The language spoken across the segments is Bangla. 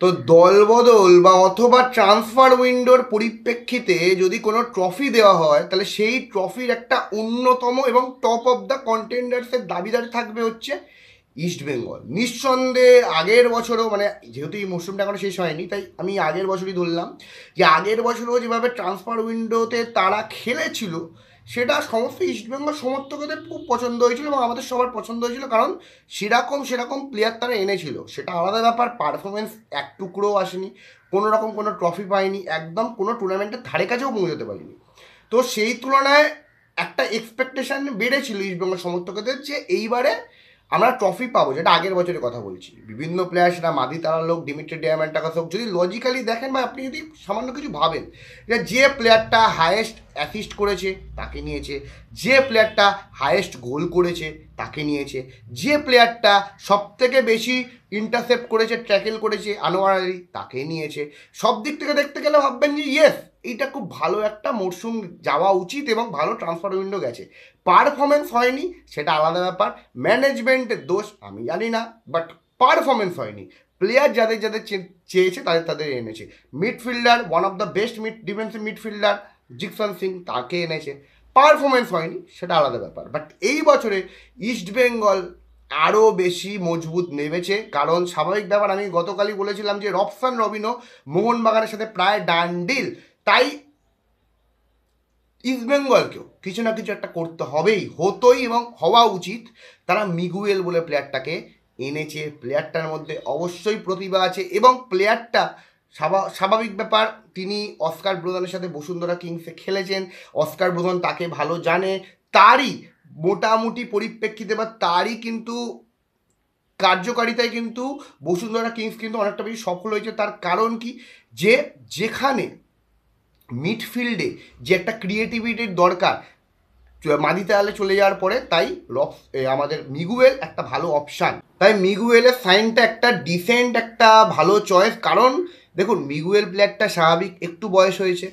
তো দলবদল বা অথবা ট্রান্সফার উইন্ডোর পরিপ্রেক্ষিতে যদি কোনো ট্রফি দেওয়া হয় তাহলে সেই ট্রফির একটা অন্যতম এবং টপ অফ দ্য কন্টেন্ডার্সের দাবিদার থাকবে হচ্ছে ইস্ট বেঙ্গল। নিঃসন্দেহে আগের বছরও, মানে যেহেতু এই মরশুমটা এখনো শেষ হয়নি তাই আমি আগের বছরই ধরলাম যে আগের বছরও যেভাবে ট্রান্সফার উইন্ডোতে তারা খেলেছিল সেটা সমস্ত ইস্টবেঙ্গল সমর্থকদের খুব পছন্দ হয়েছিল এবং আমাদের সবার পছন্দ হয়েছিল, কারণ সেরকম প্লেয়ার তারা এনেছিল। সেটা আলাদা ব্যাপার, পারফরমেন্স এক টুকরোও আসেনি, কোনো রকম কোনো ট্রফি পায়নি, একদম কোনো টুর্নামেন্টের ধারে কাছেও পৌঁছতে পারিনি। তো সেই তুলনায় একটা এক্সপেকটেশন বেড়েছিল ইস্টবেঙ্গল সমর্থকদের যে এইবারে আমরা ট্রফি পাবো, যেটা আগের বছরের কথা বলছি। বিভিন্ন প্লেয়ার, সেটা মাদি তারা লোক, ডিমিট্রি ডিয়ামান্টাকাস হোক, যদি লজিক্যালি দেখেন বা আপনি যদি সামান্য কিছু ভাবেন যে প্লেয়ারটা হায়েস্ট অ্যাসিস্ট করেছে তাকে নিয়েছে, যে প্লেয়ারটা হায়েস্ট গোল করেছে তাকে নিয়েছে, যে প্লেয়ারটা সব থেকে বেশি ইন্টারসেপ্ট করেছে, ট্যাকেল করেছে আনোয়ার আলী তাকে নিয়েছে। সব দিক থেকে দেখতে গেলে ভাববেন যে ইয়েস, এইটা খুব ভালো একটা মরশুম যাওয়া উচিত এবং ভালো ট্রান্সফার উইন্ডো গেছে। পারফরমেন্স হয়নি সেটা আলাদা ব্যাপার, ম্যানেজমেন্টের দোষ আমি জানি না, বাট পারফরমেন্স হয়নি। প্লেয়ার যাদের যাদের চেয়েছে তাদের তাদের এনেছে। Midfielder, one of the best defensive midfielder Jeakson Singh, তাকে এনেছে। পারফরমেন্স হয়নি সেটা আলাদা ব্যাপার, বাট এই বছরে ইস্টবেঙ্গল আরও বেশি মজবুত নেমেছে। কারণ স্বাভাবিক ব্যাপার, আমি গতকালই বলেছিলাম যে রবসান রবিনো মোহনবাগানের সাথে প্রায় ডান ডিল, তাই ইস্টবেঙ্গলকেও কিছু না কিছু একটা করতে হবেই, হতোই এবং হওয়া উচিত। তারা মিগুয়েল বলে প্লেয়ারটাকে এনেছে, প্লেয়ারটার মধ্যে অবশ্যই প্রতিভা আছে এবং প্লেয়ারটা স্বাভাবিক ব্যাপার, তিনি অস্কার ব্রুদনের সাথে বসুন্ধরা কিংসে খেলেছেন, অস্কার ব্রুদন তাকে ভালো জানে, তারই মোটামুটি পরিপ্রেক্ষিতে বা তারই কিন্তু কার্যকারিতায় কিন্তু বসুন্ধরা কিংস কিন্তু অনেকটা বেশি সফল হয়েছে। তার কারণ কি, যে যেখানে মিডফিল্ডে যে একটা ক্রিয়েটিভিটির দরকার মাদিতালে চলে যাওয়ার পরে, তাই আমাদের মিগুয়েল একটা ভালো অপশান। তাই মিগুয়েলের সাইনটা একটা ডিসেন্ট একটা ভালো চয়েস। কারণ দেখুন, মিগুয়েল প্লেয়ারটা স্বাভাবিক একটু বয়স হয়েছে,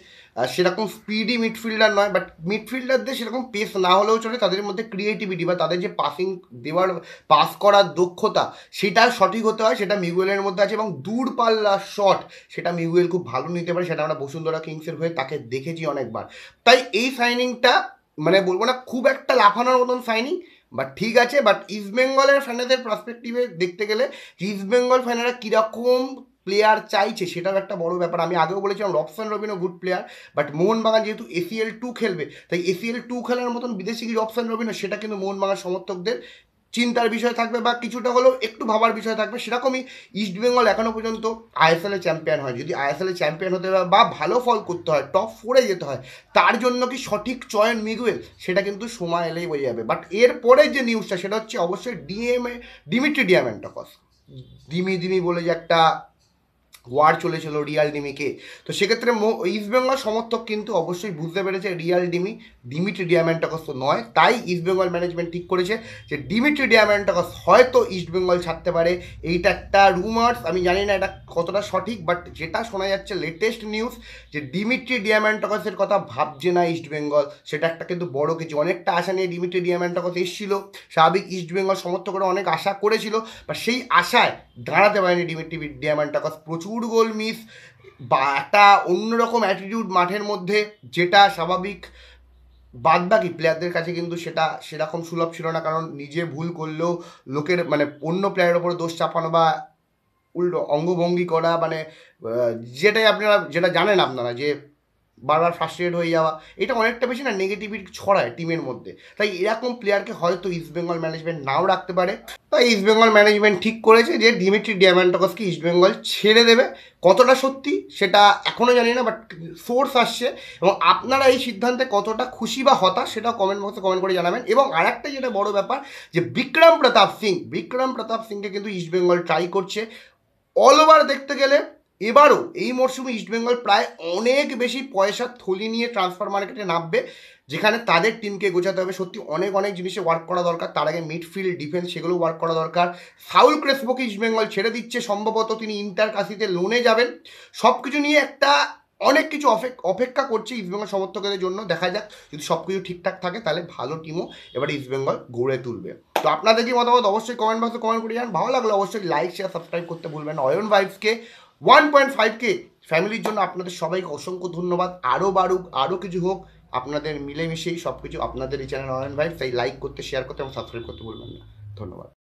সেরকম স্পিডি মিডফিল্ডার নয়, বাট মিডফিল্ডারদের সেরকম পেস না হলেও চলে, তাদের মধ্যে ক্রিয়েটিভিটি বা তাদের যে পাসিং দেওয়ার, পাস করার দক্ষতা সেটা সঠিক হতে হয়, সেটা মিগুয়েলের মধ্যে আছে। এবং দূরপাল্লার শট সেটা মিগুয়েল খুব ভালো নিতে পারে, সেটা আমরা বসুন্ধরা কিংসের হয়ে তাকে দেখেছি অনেকবার। তাই এই সাইনিংটা মানে বলবো না খুব একটা লাফানোর মতন সাইনিং, বাট ঠিক আছে। বাট ইস্টবেঙ্গলের ফ্যানেদের পার্সপেক্টিভে দেখতে গেলে ইস্টবেঙ্গল ফ্যানেরা কীরকম প্লেয়ার চাইছে সেটাও একটা বড় ব্যাপার। আমি আগেও বলেছিলাম Robson রবিনো good player, but Mohun Bagan যেহেতু ACL 2 খেলবে, তাই ACL 2 খেলার মতন বিদেশি কি রবসান রবিনো, সেটা কিন্তু মোহনবাগান সমর্থকদের চিন্তার বিষয় থাকবে বা কিছুটা হলেও একটু ভাবার বিষয় থাকবে। সেরকমই ইস্টবেঙ্গল এখনও পর্যন্ত ISL-এ চ্যাম্পিয়ন হয়, যদি ISL-এ চ্যাম্পিয়ন হতে হয় বা ভালো ফল করতে হয়, টপ 4-এ যেতে হয়, তার জন্য কি সঠিক চয়ন মিগুয়েল, সেটা কিন্তু সময় এলেই বোঝা যাবে। বাট এরপরে যে নিউজটা সেটা হচ্ছে অবশ্যই ডিমিট্রি ডিয়ামান্টাকস, দিমি বলে যে একটা ওয়ার চলেছিল রিয়াল ডিমিকে। তো সেক্ষেত্রে ইস্টবেঙ্গল সমর্থক কিন্তু অবশ্যই বুঝতে পেরেছে রিয়াল ডিমিট্রি ডিয়ামান্টাকস তো নয়। তাই ইস্টবেঙ্গল ম্যানেজমেন্ট ঠিক করেছে যে ডিমিট্রি ডিয়ামান্টাকস হয়তো ইস্টবেঙ্গল ছাড়তে পারে। এইটা একটা রুমার্স, আমি জানি না এটা কতটা সঠিক, বাট যেটা শোনা যাচ্ছে লেটেস্ট নিউজ যে ডিমিট্রি ডিয়ামান্টাকসের কথা ভাবছে না ইস্টবেঙ্গল, সেটা একটা কিন্তু বড় কিছু। অনেকটা আশা নিয়ে ডিমিট্রি ডিয়ামান্টাকস এসেছিল, স্বাভাবিক ইস্টবেঙ্গল সমর্থকরা অনেক আশা করেছিল, বা সেই আশায় দাঁড়াতে পারেনি ডিমিট্রি ডিয়ামান্টাকস। প্রচুর গোল মিস বা একটা অন্যরকম অ্যাটিটিউড মাঠের মধ্যে, যেটা স্বাভাবিক বাদবাকি প্লেয়ারদের কাছে কিন্তু সেটা সেরকম সুলভ ছিল না। কারণ নিজে ভুল করলেও লোকের মানে অন্য প্লেয়ারের ওপরে দোষ চাপানো বা উল্টো অঙ্গভঙ্গি করা, মানে যেটাই আপনারা যেটা জানেন আপনারা যে বারবার ফ্রাস্ট্রেটেড হয়ে যাওয়া, এটা অনেকটা বেশি না নেগেটিভিটি ছড়ায় টিমের মধ্যে। তাই এরকম প্লেয়ারকে হয়তো ইস্টবেঙ্গল ম্যানেজমেন্ট নাও রাখতে পারে। তাই ইস্টবেঙ্গল ম্যানেজমেন্ট ঠিক করেছে যে ডিমিট্রি ডিয়ামান্টাকসকে ইস্টবেঙ্গল ছেড়ে দেবে। কতটা সত্যি সেটা এখনও জানি না, বাট সোর্স আসছে। এবং আপনারা এই সিদ্ধান্তে কতটা খুশি বা হতাশ সেটাও কমেন্ট বক্সে কমেন্ট করে জানাবেন। এবং আরেকটা যেটা বড় ব্যাপার, যে বিক্রম প্রতাপ সিংকে কিন্তু ইস্টবেঙ্গল ট্রাই করছে। অল ওভার দেখতে গেলে এবারও এই মরশুমে ইস্টবেঙ্গল প্রায় অনেক বেশি পয়সার থলি নিয়ে ট্রান্সফার মার্কেটে নামবে, যেখানে তাদের টিমকে গোছাতে হবে। সত্যি অনেক জিনিসে ওয়ার্ক করা দরকার, তার আগে মিডফিল্ড ডিফেন্স সেগুলো ওয়ার্ক করা দরকার। সাউল ক্রেসপোকে ইস্টবেঙ্গল ছেড়ে দিচ্ছে, সম্ভবত তিনি ইন্টার কাশিতে লোনে যাবেন। সব কিছু নিয়ে একটা অনেক কিছু অপেক্ষা করছে ইস্টবেঙ্গল সমর্থকদের জন্য। দেখা যাক, যদি সব কিছু ঠিকঠাক থাকে তাহলে ভালো টিমও এবারে ইস্টবেঙ্গল গড়ে তুলবে। তো আপনাদের কি মতামত অবশ্যই কমেন্ট বক্সে কমেন্ট করে জানান। ভালো লাগলে অবশ্যই লাইক শেয়ার সাবস্ক্রাইব করতে ভুলবেন না। অয়ন ভাইবসকে 1.5K ফ্যামিলির জন্য আপনাদের সবাইকে অসংখ্য ধন্যবাদ। আরও বাড়ুক, আরও কিছু হোক, আপনাদের মিলেমিশেই সব কিছু। আপনাদের এই চ্যানেল নয়ন ভাই, তাই লাইক করতে, শেয়ার করতে এবং সাবস্ক্রাইব করতে বলবেন না। ধন্যবাদ।